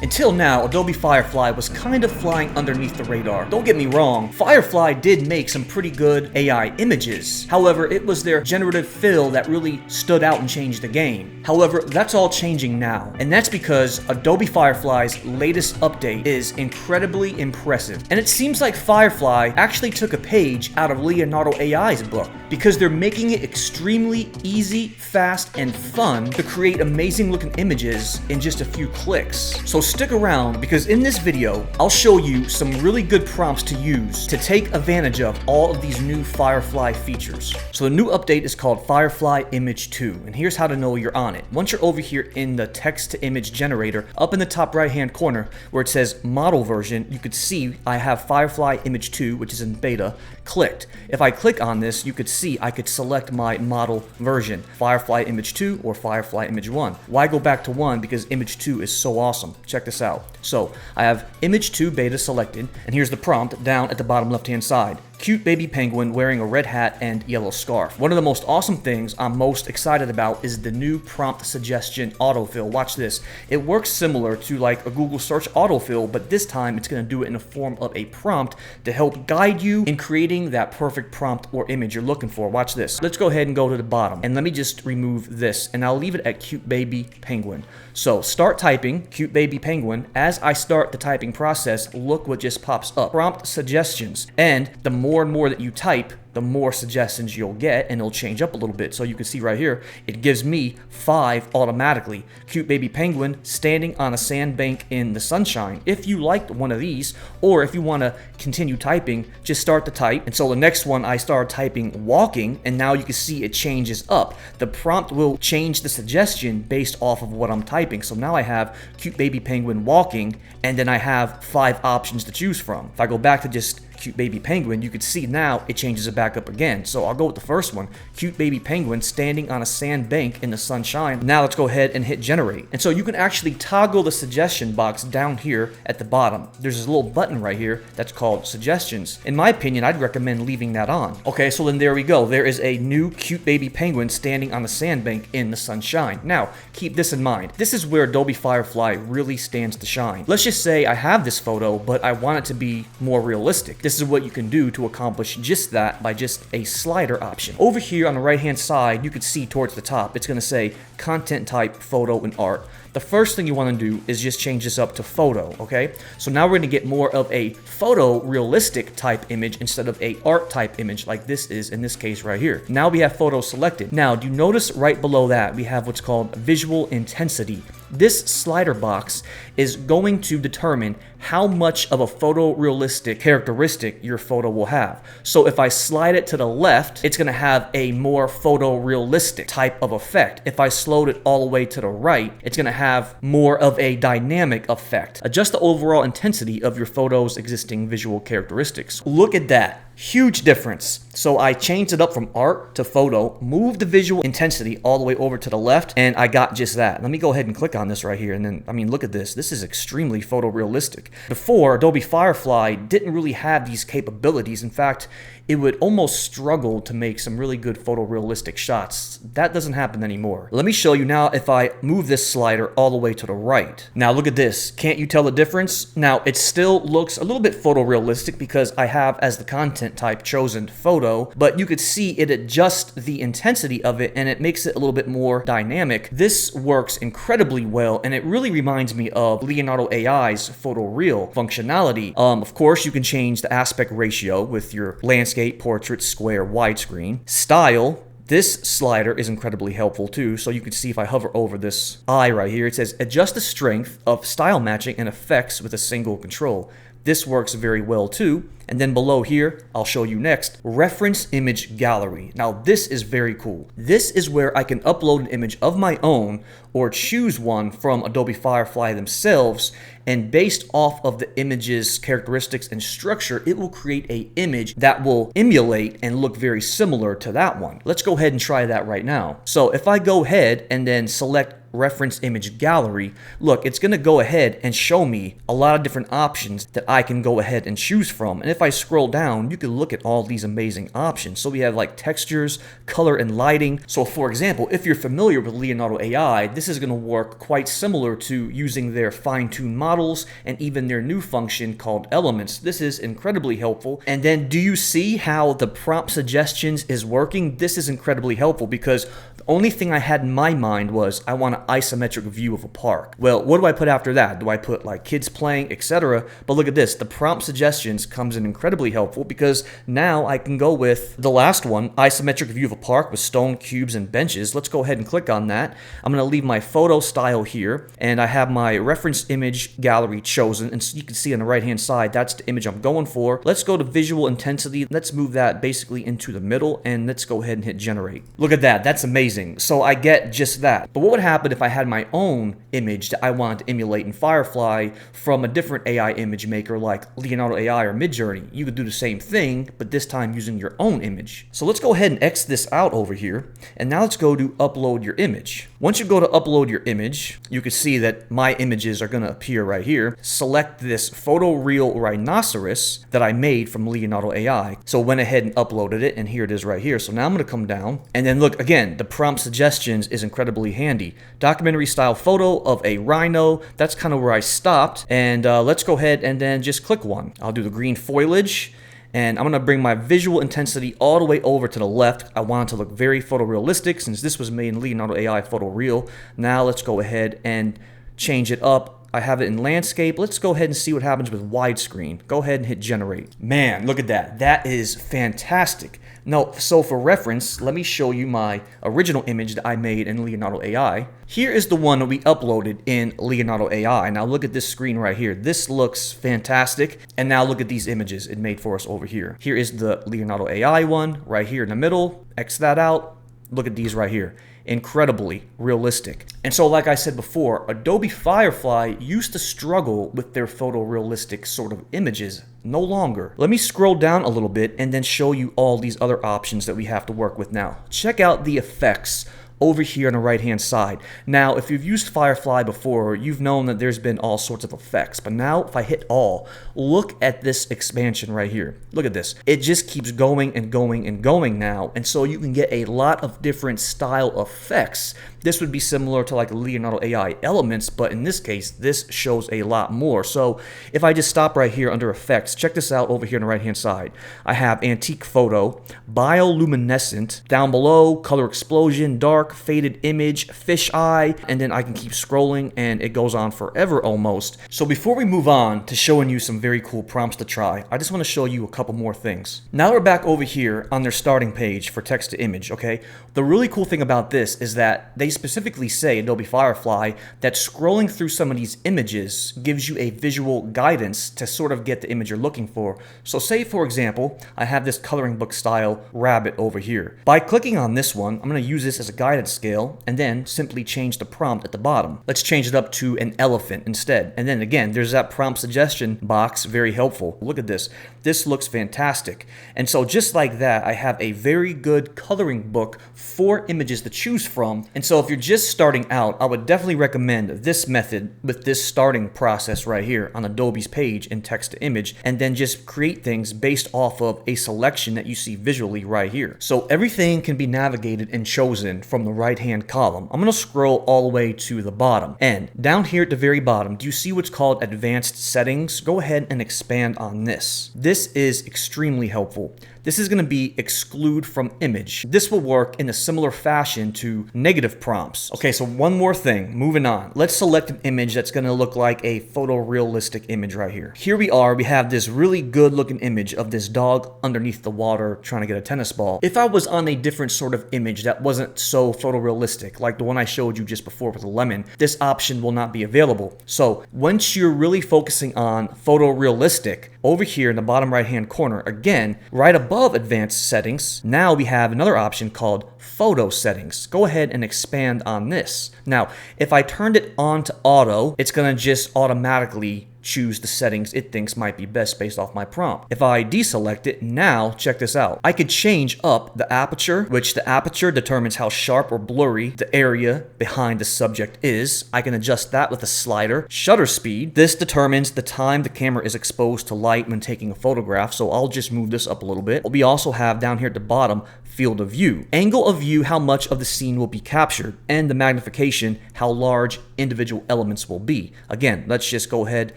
Until now, Adobe Firefly was kind of flying underneath the radar. Don't get me wrong, Firefly did make some pretty good AI images. However, it was their generative fill that really stood out and changed the game. However, that's all changing now, and that's because Adobe Firefly's latest update is incredibly impressive. And it seems like Firefly actually took a page out of Leonardo AI's book, because they're making it extremely easy, fast, and fun to create amazing looking images in just a few clicks. So stick around, because in this video, I'll show you some really good prompts to use to take advantage of all of these new Firefly features. So the new update is called Firefly Image 2, and here's how to know you're on it. Once you're over here in the text to image generator, up in the top right hand corner where it says model version, you could see I have Firefly Image 2, which is in beta, clicked. If I click on this, you could see I could select my model version, Firefly Image 2 or Firefly Image 1. Why go back to 1? Because Image 2 is so awesome. Check this out. So I have Image 2 beta selected, and here's the prompt down at the bottom left hand side. Cute baby penguin wearing a red hat and yellow scarf. One of the most awesome things I'm most excited about is the new prompt suggestion autofill. Watch this. It works similar to like a Google search autofill, but this time it's going to do it in the form of a prompt to help guide you in creating that perfect prompt or image you're looking for. Watch this. Let's go ahead and go to the bottom, and let me just remove this, and I'll leave it at cute baby penguin. So start typing cute baby penguin. As I start the typing process, look what just pops up. Prompt suggestions. And the more and more that you type, the more suggestions you'll get, and it'll change up a little bit. So you can see right here, it gives me 5 automatically. Cute baby penguin standing on a sandbank in the sunshine. If you liked one of these, or if you want to continue typing, just start to type. And so the next one, I started typing walking, and now you can see it changes up. The prompt will change the suggestion based off of what I'm typing. So now I have cute baby penguin walking, and then I have 5 options to choose from. If I go back to just cute baby penguin, you could see now it changes it back up again. So I'll go with the first one, cute baby penguin standing on a sand bank in the sunshine. Now let's go ahead and hit generate. And so you can actually toggle the suggestion box down here at the bottom. There's this little button right here that's called suggestions. In my opinion, I'd recommend leaving that on. Okay, so then there we go. There is a new cute baby penguin standing on the sandbank in the sunshine. Now, keep this in mind. This is where Adobe Firefly really stands to shine. Let's just say I have this photo, but I want it to be more realistic. This is what you can do to accomplish just that by just a slider option. Over here on the right hand side, you can see towards the top, it's going to say content type, photo, and art. The first thing you want to do is just change this up to photo, okay? So now we're going to get more of a photo realistic type image instead of a art type image like this is in this case right here. Now we have photo selected. Now, do you notice right below that we have what's called visual intensity? This slider box is going to determine how much of a photorealistic characteristic your photo will have. So if I slide it to the left, it's going to have a more photorealistic type of effect. If I slowed it all the way to the right, it's going to have more of a dynamic effect. Adjust the overall intensity of your photo's existing visual characteristics. Look at that. Huge difference. So I changed it up from art to photo, moved the visual intensity all the way over to the left, and I got just that. Let me go ahead and click on this right here, and then, I mean, look at this. This is extremely photorealistic. Before, Adobe Firefly didn't really have these capabilities. In fact, it would almost struggle to make some really good photorealistic shots. That doesn't happen anymore. Let me show you now if I move this slider all the way to the right. Now look at this. Can't you tell the difference? Now it still looks a little bit photorealistic because I have as the content type chosen photo, but you could see it adjusts the intensity of it and it makes it a little bit more dynamic. This works incredibly well, and it really reminds me of Leonardo AI's photoreal functionality. Of course, you can change the aspect ratio with your landscape, portrait, square, widescreen. Style. This slider is incredibly helpful too, so you can see if I hover over this eye right here, it says adjust the strength of style matching and effects with a single control. This works very well too. And then below here, I'll show you next, reference image gallery. Now this is very cool. This is where I can upload an image of my own or choose one from Adobe Firefly themselves, and based off of the image's characteristics and structure, it will create an image that will emulate and look very similar to that one. Let's go ahead and try that right now. So if I go ahead and then select reference image gallery, look, it's going to go ahead and show me a lot of different options that I can go ahead and choose from. And if if I scroll down, you can look at all these amazing options. So we have like textures, color, and lighting. So for example, if you're familiar with Leonardo AI, this is going to work quite similar to using their fine-tuned models and even their new function called Elements. This is incredibly helpful. And then do you see how the prompt suggestions is working? This is incredibly helpful because the only thing I had in my mind was I want an isometric view of a park. Well, what do I put after that? Do I put like kids playing, etc.? But look at this. The prompt suggestions comes in incredibly helpful because now I can go with the last one, isometric view of a park with stone, cubes, and benches. Let's go ahead and click on that. I'm going to leave my photo style here, and I have my reference image gallery chosen, and so you can see on the right hand side, that's the image I'm going for. Let's go to visual intensity. Let's move that basically into the middle, and let's go ahead and hit generate. Look at that. That's amazing. So I get just that. But what would happen if I had my own image that I wanted to emulate in Firefly from a different AI image maker like Leonardo AI or Midjourney? You could do the same thing, but this time using your own image. So let's go ahead and X this out over here, and now let's go to upload your image. Once you go to upload your image, you can see that my images are going to appear right here. Select this photoreal rhinoceros that I made from Leonardo AI. So I went ahead and uploaded it, and here it is right here. So now I'm going to come down, and then look again, the prompt suggestions is incredibly handy. Documentary style photo of a rhino. That's kind of where I stopped, and let's go ahead and then just click one. I'll do the green foliage, and I'm going to bring my visual intensity all the way over to the left. I want it to look very photorealistic since this was made in Leonardo AI Photoreal. Now let's go ahead and change it up. I have it in landscape. Let's go ahead and see what happens with widescreen. Go ahead and hit generate. Man, look at that. That is fantastic. Now, so for reference, let me show you my original image that I made in Leonardo AI. Here is the one that we uploaded in Leonardo AI. Now look at this screen right here. This looks fantastic. And now look at these images it made for us over here. Here is the Leonardo AI one right here in the middle. X that out. Look at these right here. Incredibly realistic. And so like I said before, Adobe Firefly used to struggle with their photorealistic sort of images. No longer. Let me scroll down a little bit and then show you all these other options that we have to work with now. Check out the effects over here on the right hand side. Now if you've used Firefly before, you've known that there's been all sorts of effects, but now if I hit all, look at this expansion right here. Look at this. It just keeps going and going and going now, and so you can get a lot of different style effects. This would be similar to like Leonardo AI Elements, but in this case this shows a lot more. So if I just stop right here under effects, check this out over here on the right hand side. I have antique photo, bioluminescent, down below color explosion, dark, faded image, fish eye, and then I can keep scrolling and it goes on forever almost. So before we move on to showing you some very cool prompts to try, I just want to show you a couple more things. Now we're back over here on their starting page for text to image, okay? The really cool thing about this is that they specifically say, Adobe Firefly, that scrolling through some of these images gives you a visual guidance to sort of get the image you're looking for. So say for example, I have this coloring book style rabbit over here. By clicking on this one, I'm going to use this as a guidance scale and then simply change the prompt at the bottom. Let's change it up to an elephant instead. And then again, there's that prompt suggestion box, very helpful. Look at this. This looks fantastic. And so just like that, I have a very good coloring book for images to choose from. And so if you're just starting out, I would definitely recommend this method with this starting process right here on Adobe's page in text to image, and then just create things based off of a selection that you see visually right here. So everything can be navigated and chosen from the right hand column. I'm going to scroll all the way to the bottom, and down here at the very bottom, do you see what's called advanced settings? Go ahead and expand on this. This is extremely helpful. This is going to be exclude from image. This will work in a similar fashion to negative prompts. Okay, so one more thing, moving on. Let's select an image that's going to look like a photorealistic image right here. Here we are, we have this really good looking image of this dog underneath the water trying to get a tennis ball. If I was on a different sort of image that wasn't so photorealistic, like the one I showed you just before with the lemon, this option will not be available. So once you're really focusing on photorealistic, over here in the bottom right hand corner, again, right above advanced settings, now we have another option called photo settings. Go ahead and expand on this. Now, if I turned it on to auto, it's gonna just automatically choose the settings it thinks might be best based off my prompt. If I deselect it, now check this out. I could change up the aperture, which the aperture determines how sharp or blurry the area behind the subject is. I can adjust that with a slider. Shutter speed, this determines the time the camera is exposed to light when taking a photograph, so I'll just move this up a little bit. We also have down here at the bottom, field of view. Angle of view, how much of the scene will be captured, and the magnification, how large individual elements will be. Again, let's just go ahead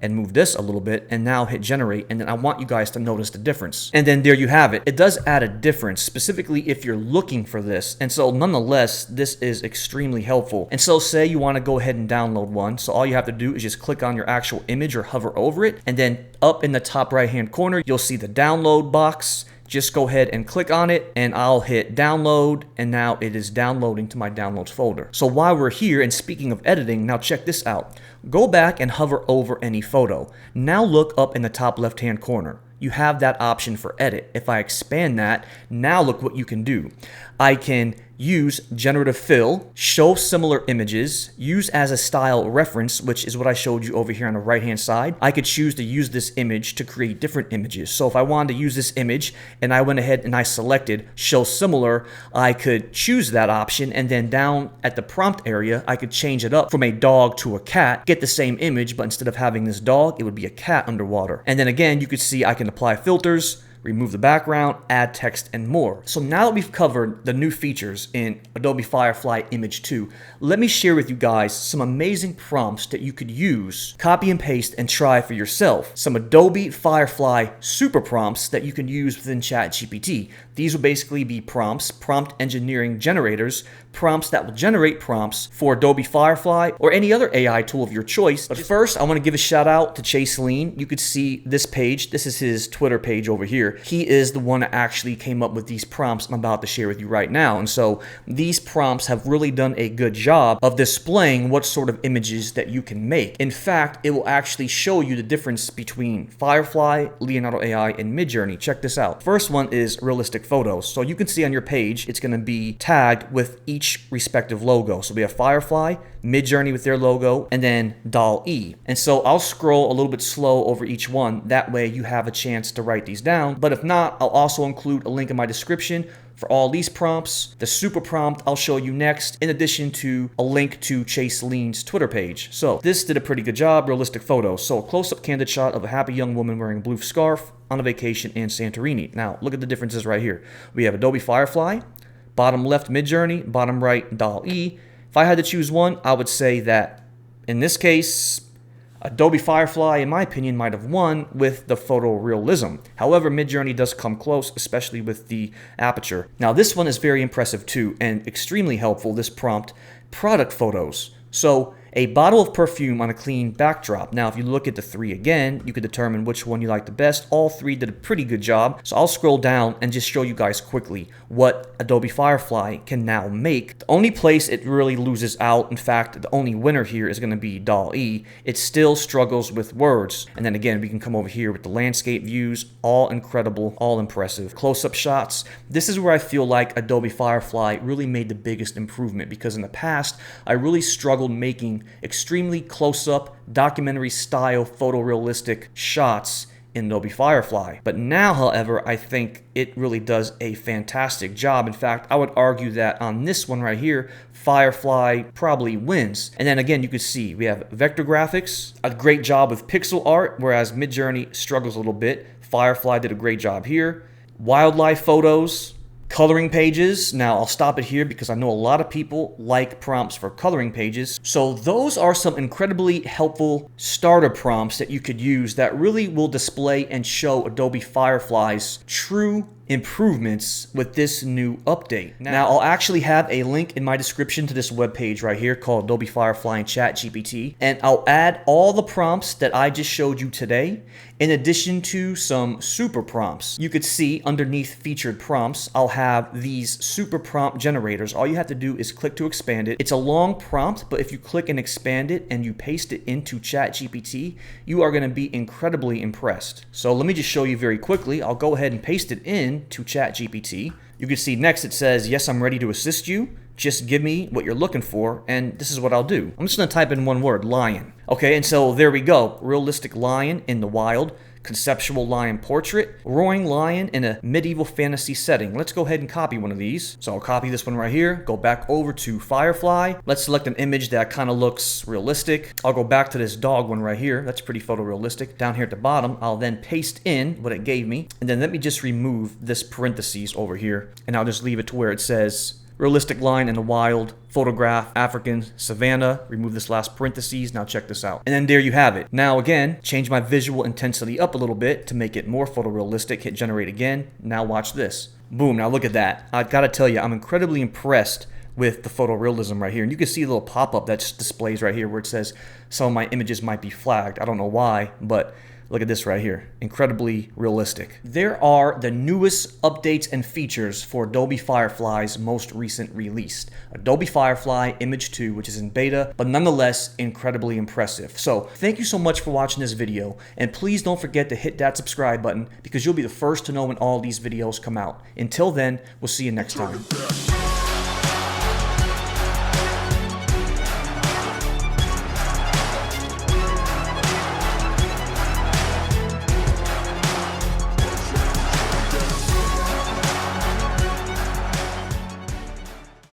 and move this a little bit and now hit generate, and then I want you guys to notice the difference. And then there you have it. It does add a difference, specifically if you're looking for this. And so nonetheless, this is extremely helpful. And so say you want to go ahead and download one. So all you have to do is just click on your actual image or hover over it, and then up in the top right hand corner, you'll see the download box. Just go ahead and click on it, and I'll hit download, and now it is downloading to my downloads folder. So while we're here, and speaking of editing, now check this out. Go back and hover over any photo. Now look up in the top left hand corner. You have that option for edit. If I expand that, now look what you can do. I can use generative fill, show similar images, use as a style reference, which is what I showed you over here on the right hand side. I could choose to use this image to create different images. So if I wanted to use this image and I went ahead and I selected show similar, I could choose that option, and then down at the prompt area, I could change it up from a dog to a cat, get the same image, but instead of having this dog, it would be a cat underwater. And then again, you could see I can apply filters, remove the background, add text, and more. So now that we've covered the new features in Adobe Firefly Image 2, let me share with you guys some amazing prompts that you could use, copy and paste, and try for yourself. Some Adobe Firefly super prompts that you can use within ChatGPT. These will basically be prompts, prompt engineering generators, prompts that will generate prompts for Adobe Firefly or any other AI tool of your choice. But first, I want to give a shout out to Chase Lean. You could see this page. This is his Twitter page over here. He is the one that actually came up with these prompts I'm about to share with you right now. And so these prompts have really done a good job of displaying what sort of images that you can make. In fact, it will actually show you the difference between Firefly, Leonardo AI, and Midjourney. Check this out. First one is realistic photos. So you can see on your page, it's going to be tagged with each respective logo. So we have Firefly, Midjourney with their logo, and then DALL-E. And so I'll scroll a little bit slow over each one. That way you have a chance to write these down. But if not, I'll also include a link in my description for all these prompts. The super prompt I'll show you next, in addition to a link to Chase Lean's Twitter page. So this did a pretty good job. Realistic photos. So a close-up candid shot of a happy young woman wearing a blue scarf on a vacation in Santorini. Now look at the differences right here. We have Adobe Firefly, bottom left Midjourney, bottom right DALL-E. If I had to choose one, I would say that in this case, Adobe Firefly, in my opinion, might have won with the photorealism. However, Midjourney does come close, especially with the aperture. Now, this one is very impressive too, and extremely helpful, this prompt, product photos. So, a bottle of perfume on a clean backdrop. Now, if you look at the three again, you could determine which one you like the best. All three did a pretty good job. So I'll scroll down and just show you guys quickly what Adobe Firefly can now make. The only place it really loses out, in fact, the only winner here is going to be DALL-E. It still struggles with words. And then again, we can come over here with the landscape views. All incredible, all impressive. Close-up shots. This is where I feel like Adobe Firefly really made the biggest improvement, because in the past, I really struggled making extremely close-up, documentary-style, photorealistic shots in Adobe Firefly. But now, however, I think it really does a fantastic job. In fact, I would argue that on this one right here, Firefly probably wins. And then again, you can see we have vector graphics, a great job with pixel art, whereas Midjourney struggles a little bit. Firefly did a great job here. Wildlife photos, coloring pages. Now, I'll stop it here because I know a lot of people like prompts for coloring pages. So those are some incredibly helpful starter prompts that you could use that really will display and show Adobe Firefly's true improvements with this new update. Now, I'll actually have a link in my description to this webpage right here called Adobe Firefly and ChatGPT, and I'll add all the prompts that I just showed you today, in addition to some super prompts. You could see underneath featured prompts, I'll have these super prompt generators. All you have to do is click to expand it. It's a long prompt, but if you click and expand it and you paste it into ChatGPT, you are going to be incredibly impressed. So let me just show you very quickly. I'll go ahead and paste it in to ChatGPT. You can see next it says, yes, I'm ready to assist you. just give me what you're looking for, and this is what I'll do. I'm just going to type in one word, lion. Okay, and so there we go. Realistic lion in the wild. Conceptual lion portrait, roaring lion in a medieval fantasy setting. Let's go ahead and copy one of these. So I'll copy this one right here, go back over to Firefly. Let's select an image that kind of looks realistic. I'll go back to this dog one right here. That's pretty photorealistic. Down here at the bottom, I'll then paste in what it gave me. And then let me just remove this parentheses over here. And I'll just leave it to where it says realistic lion in the wild, photograph, African, savanna. Remove this last parentheses. Now check this out. And then there you have it. Now again, change my visual intensity up a little bit to make it more photorealistic. Hit generate again. Now watch this. Boom. Now look at that. I gotta tell you, I'm incredibly impressed with the photorealism right here. And you can see a little pop-up that displays right here where it says some of my images might be flagged. I don't know why, but look at this right here. Incredibly realistic. There are the newest updates and features for Adobe Firefly's most recent release. Adobe Firefly Image 2, which is in beta, but nonetheless incredibly impressive. So thank you so much for watching this video, and please don't forget to hit that subscribe button because you'll be the first to know when all these videos come out. Until then, we'll see you next time.